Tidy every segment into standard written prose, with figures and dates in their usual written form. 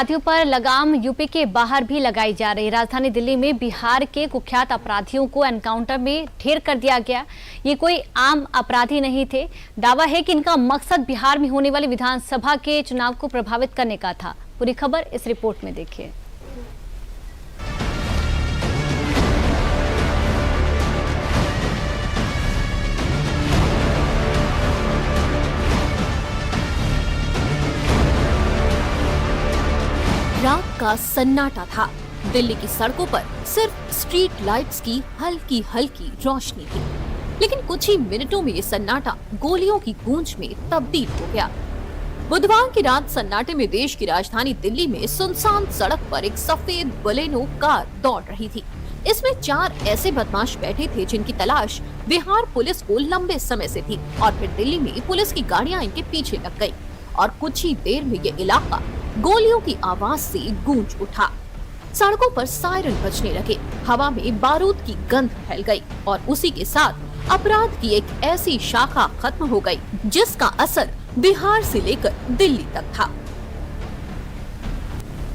अपराधियों पर लगाम यूपी के बाहर भी लगाई जा रही। राजधानी दिल्ली में बिहार के कुख्यात अपराधियों को एनकाउंटर में ढेर कर दिया गया। ये कोई आम अपराधी नहीं थे। दावा है कि इनका मकसद बिहार में होने वाले विधानसभा के चुनाव को प्रभावित करने का था। पूरी खबर इस रिपोर्ट में देखिए। रात का सन्नाटा था। दिल्ली की सड़कों पर सिर्फ स्ट्रीट लाइट्स की हल्की हल्की रोशनी थी, लेकिन कुछ ही मिनटों में ये सन्नाटा गोलियों की गूंज में तब्दील हो गया। बुधवार की रात सन्नाटे में देश की राजधानी दिल्ली में सुनसान सड़क पर एक सफेद बलेनो कार दौड़ रही थी। इसमें 4 ऐसे बदमाश बैठे थे जिनकी तलाश बिहार पुलिस को लंबे समय से थी, और फिर दिल्ली में पुलिस की गाड़ियां इनके पीछे लग गयी और कुछ ही देर में ये इलाका गोलियों की आवाज से गूंज उठा। सड़कों पर सायरन बजने लगे, हवा में बारूद की गंध फैल गई और उसी के साथ अपराध की एक ऐसी शाखा खत्म हो गई जिसका असर बिहार से लेकर दिल्ली तक था।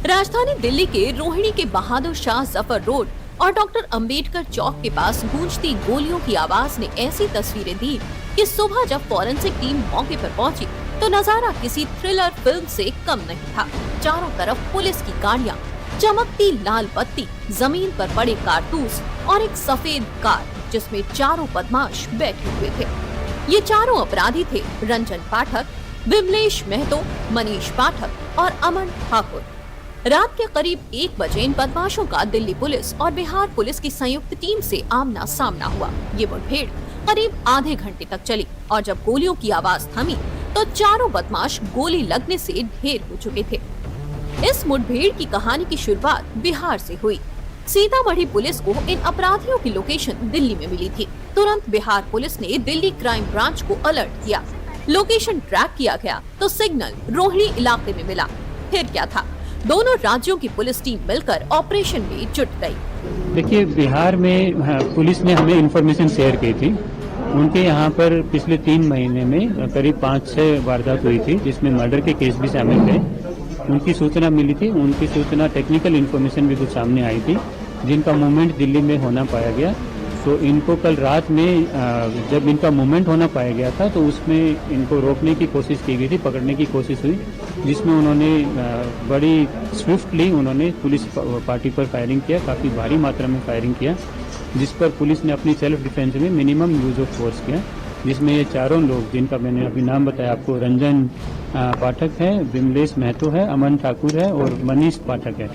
राजधानी दिल्ली के रोहिणी के बहादुर शाह जफर रोड और डॉक्टर अंबेडकर चौक के पास गूंजती गोलियों की आवाज ने ऐसी तस्वीरें दी कि सुबह जब फॉरेंसिक टीम मौके पर पहुंची तो नजारा किसी थ्रिलर फिल्म से कम नहीं था। चारों तरफ पुलिस की गाड़ियां, चमकती लाल बत्ती, जमीन पर पड़े कारतूस और एक सफेद कार जिसमें 4 बदमाश बैठे हुए थे। ये चारों अपराधी थे रंजन पाठक, विमलेश महतो, मनीष पाठक और अमन ठाकुर। रात के करीब 1 बजे इन बदमाशों का दिल्ली पुलिस और बिहार पुलिस की संयुक्त टीम से आमना सामना हुआ। ये मुठभेड़ करीब आधे घंटे तक चली और जब गोलियों की आवाज थमी तो चारों बदमाश गोली लगने से ढेर हो चुके थे। इस मुठभेड़ की कहानी की शुरुआत बिहार से हुई। सीतामढ़ी पुलिस को इन अपराधियों की लोकेशन दिल्ली में मिली थी। तुरंत बिहार पुलिस ने दिल्ली क्राइम ब्रांच को अलर्ट किया। लोकेशन ट्रैक किया गया तो सिग्नल रोहिणी इलाके में मिला। फिर क्या था, दोनों राज्यों की पुलिस टीम मिलकर ऑपरेशन में जुट गई। देखिए, बिहार में पुलिस ने हमें इन्फॉर्मेशन शेयर की थी। उनके यहाँ पर पिछले 3 महीने में करीब 5-6 वारदात हुई थी जिसमें मर्डर के केस भी शामिल थे। उनकी सूचना मिली थी। उनकी सूचना टेक्निकल इन्फॉर्मेशन भी कुछ सामने आई थी जिनका मूवमेंट दिल्ली में होना पाया गया। तो इनको कल रात में जब इनका मूवमेंट होना पाया गया था तो उसमें इनको रोकने की कोशिश की गई थी, पकड़ने की कोशिश हुई, जिसमें उन्होंने बड़ी स्विफ्टली उन्होंने पुलिस पार्टी पर फायरिंग किया, काफ़ी भारी मात्रा में फायरिंग किया, जिस पर पुलिस ने अपनी सेल्फ डिफेंस में मिनिमम यूज ऑफ फोर्स किया, जिसमें ये चारों लोग जिनका मैंने अभी नाम बताया आपको, रंजन पाठक है, विमलेश महतो है, अमन ठाकुर है और मनीष पाठक है,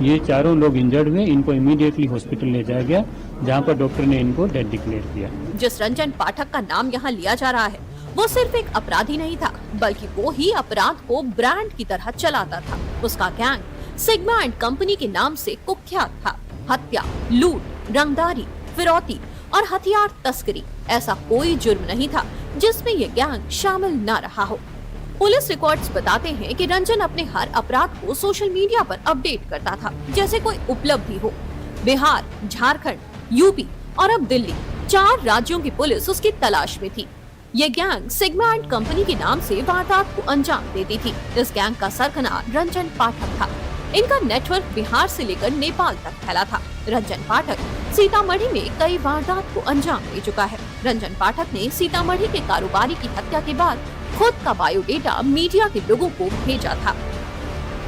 ये चारों लोग इंजर्ड हुए। इनको इमीडिएटली हॉस्पिटल ले जाया गया जहां पर डॉक्टर ने इनको डेड डिक्लेयर किया। जिस रंजन पाठक का नाम यहाँ लिया जा रहा है वो सिर्फ एक अपराधी नहीं था, बल्कि वो ही अपराध को ब्रांड की तरह चलाता था। उसका गैंग सिग्मा एंड कंपनी के नाम से कुख्यात था। हत्या, लूट, रंगदारी, फिरौती और हथियार तस्करी, ऐसा कोई जुर्म नहीं था जिसमें ये गैंग शामिल न रहा हो। पुलिस रिकॉर्ड्स बताते हैं कि रंजन अपने हर अपराध को सोशल मीडिया पर अपडेट करता था जैसे कोई उपलब्धि हो। बिहार, झारखंड, यूपी और अब दिल्ली, 4 राज्यों की पुलिस उसकी तलाश में थी। ये गैंग सिग्मा एंड कंपनी के नाम से वारदात को अंजाम देती थी। इस गैंग का सरगना रंजन पाठक था। इनका नेटवर्क बिहार से लेकर नेपाल तक फैला था। रंजन पाठक सीतामढ़ी में कई वारदात को अंजाम दे चुका है। रंजन पाठक ने सीतामढ़ी के कारोबारी की हत्या के बाद खुद का बायोडेटा मीडिया के लोगों को भेजा था।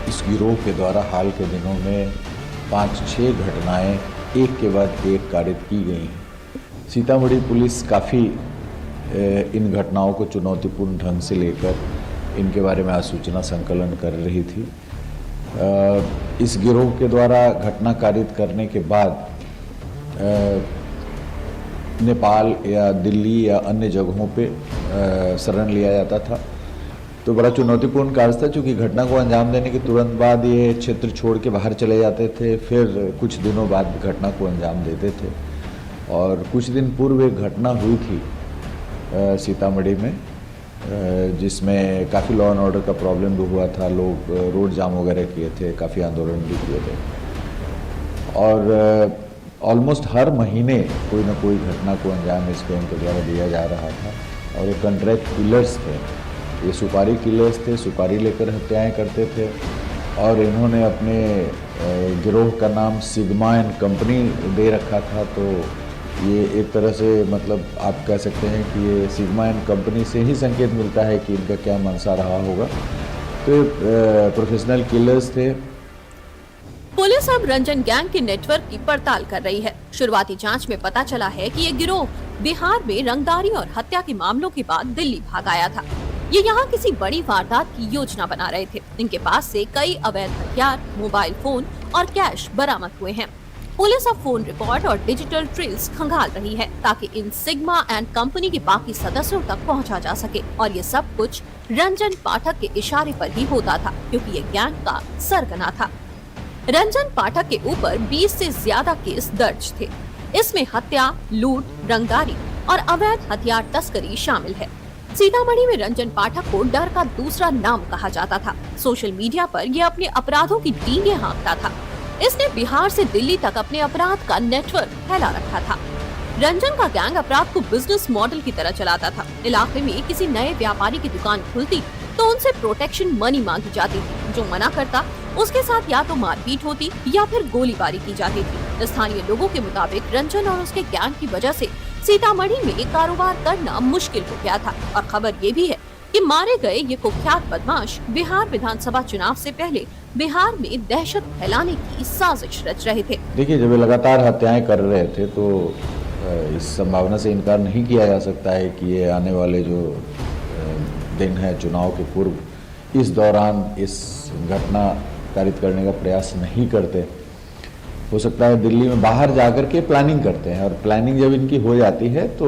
इस गिरोह के द्वारा हाल के दिनों में 5-6 घटनाएं एक के बाद एक कारित की गई हैं। सीतामढ़ी पुलिस काफ़ी इन घटनाओं को चुनौतीपूर्ण ढंग से लेकर इनके बारे में आसूचना संकलन कर रही थी। इस गिरोह के द्वारा घटना कारित करने के बाद नेपाल या दिल्ली या अन्य जगहों पे शरण लिया जाता था। तो बड़ा चुनौतीपूर्ण कार्य था, क्योंकि घटना को अंजाम देने के तुरंत बाद ये क्षेत्र छोड़ के बाहर चले जाते थे, फिर कुछ दिनों बाद घटना को अंजाम देते थे। और कुछ दिन पूर्व एक घटना हुई थी सीतामढ़ी में, जिसमें काफ़ी लॉ एंड ऑर्डर का प्रॉब्लम भी हुआ था। लोग रोड जाम वगैरह किए थे, काफ़ी आंदोलन भी किए थे, और ऑलमोस्ट हर महीने कोई ना कोई घटना को अंजाम इस गैंग के द्वारा दिया जा रहा था। और ये कॉन्ट्रैक्ट किलर्स थे, ये सुपारी किलर्स थे, सुपारी लेकर हत्याएं करते थे और इन्होंने अपने गिरोह का नाम सिग्मा एंड कंपनी दे रखा था। तो ये एक तरह से मतलब आप कह सकते हैं कि ये सिग्मा एंड कंपनी से ही संकेत मिलता है कि इनका क्या मंशा रहा होगा। तो ये प्रोफेशनल किलर्स थे। पुलिस अब रंजन गैंग के नेटवर्क की पड़ताल कर रही है। शुरुआती जांच में पता चला है कि ये गिरोह बिहार में रंगदारी और हत्या के मामलों के बाद दिल्ली भाग आया था। ये यहाँ किसी बड़ी वारदात की योजना बना रहे थे। इनके पास से कई अवैध हथियार, मोबाइल फोन और कैश बरामद हुए हैं। पुलिस अब फोन रिकॉर्ड और डिजिटल ट्रेल्स खंगाल रही है ताकि इन सिग्मा एंड कंपनी के बाकी सदस्यों तक पहुंचा जा सके। और ये सब कुछ रंजन पाठक के इशारे पर ही होता था, क्योंकि ये गैंग का सरगना था। रंजन पाठक के ऊपर 20 से ज्यादा केस दर्ज थे। इसमें हत्या, लूट, रंगदारी और अवैध हथियार तस्करी शामिल है। सीतामढ़ी में रंजन पाठक को डर का दूसरा नाम कहा जाता था। सोशल मीडिया पर यह अपने अपराधों की डींगे हाँकता था। इसने बिहार से दिल्ली तक अपने अपराध का नेटवर्क फैला रखा था। रंजन का गैंग अपराध को बिजनेस मॉडल की तरह चलाता था। इलाके में किसी नए व्यापारी की दुकान खुलती तो उनसे प्रोटेक्शन मनी मांगी जाती थी। जो मना करता उसके साथ या तो मारपीट होती या फिर गोलीबारी की जाती थी। स्थानीय लोगों के मुताबिक रंजन और उसके गैंग की वजह से सीतामढ़ी में कारोबार करना मुश्किल हो गया था। और खबर ये भी है कि मारे गए ये कुख्यात बदमाश बिहार विधानसभा चुनाव से पहले बिहार में दहशत फैलाने की साजिश रच रहे थे। देखिए, जब ये लगातार हत्याएं कर रहे थे तो इस संभावना से इनकार नहीं किया जा सकता है कि ये आने वाले जो दिन है चुनाव के पूर्व, इस दौरान इस घटना कारित करने का प्रयास नहीं करते। हो सकता है दिल्ली में बाहर जाकर के प्लानिंग करते हैं, और प्लानिंग जब इनकी हो जाती है तो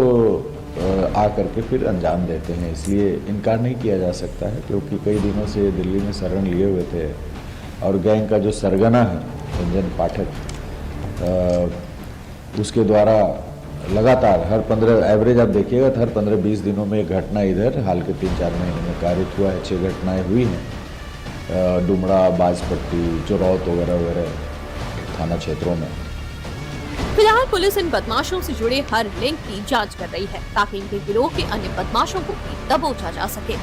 आकर के फिर अंजाम देते हैं। इसलिए इनकार नहीं किया जा सकता है, क्योंकि कई दिनों से दिल्ली में शरण लिए हुए थे। और गैंग का जो सरगना है रंजन पाठक, उसके द्वारा लगातार हर 15 एवरेज आप देखिएगा, हर 15-20 दिनों में एक घटना इधर हाल के 3-4 महीने में कारित हुआ है। 6 घटनाएं हुई हैं डुमरा, बाजपट्टी, चोरौत वगैरह वगैरह थाना क्षेत्रों में। फिलहाल पुलिस इन बदमाशों से जुड़े हर लिंक की जांच कर रही है ताकि इनके गिरोह के अन्य बदमाशों को भी दबोचा जा सके।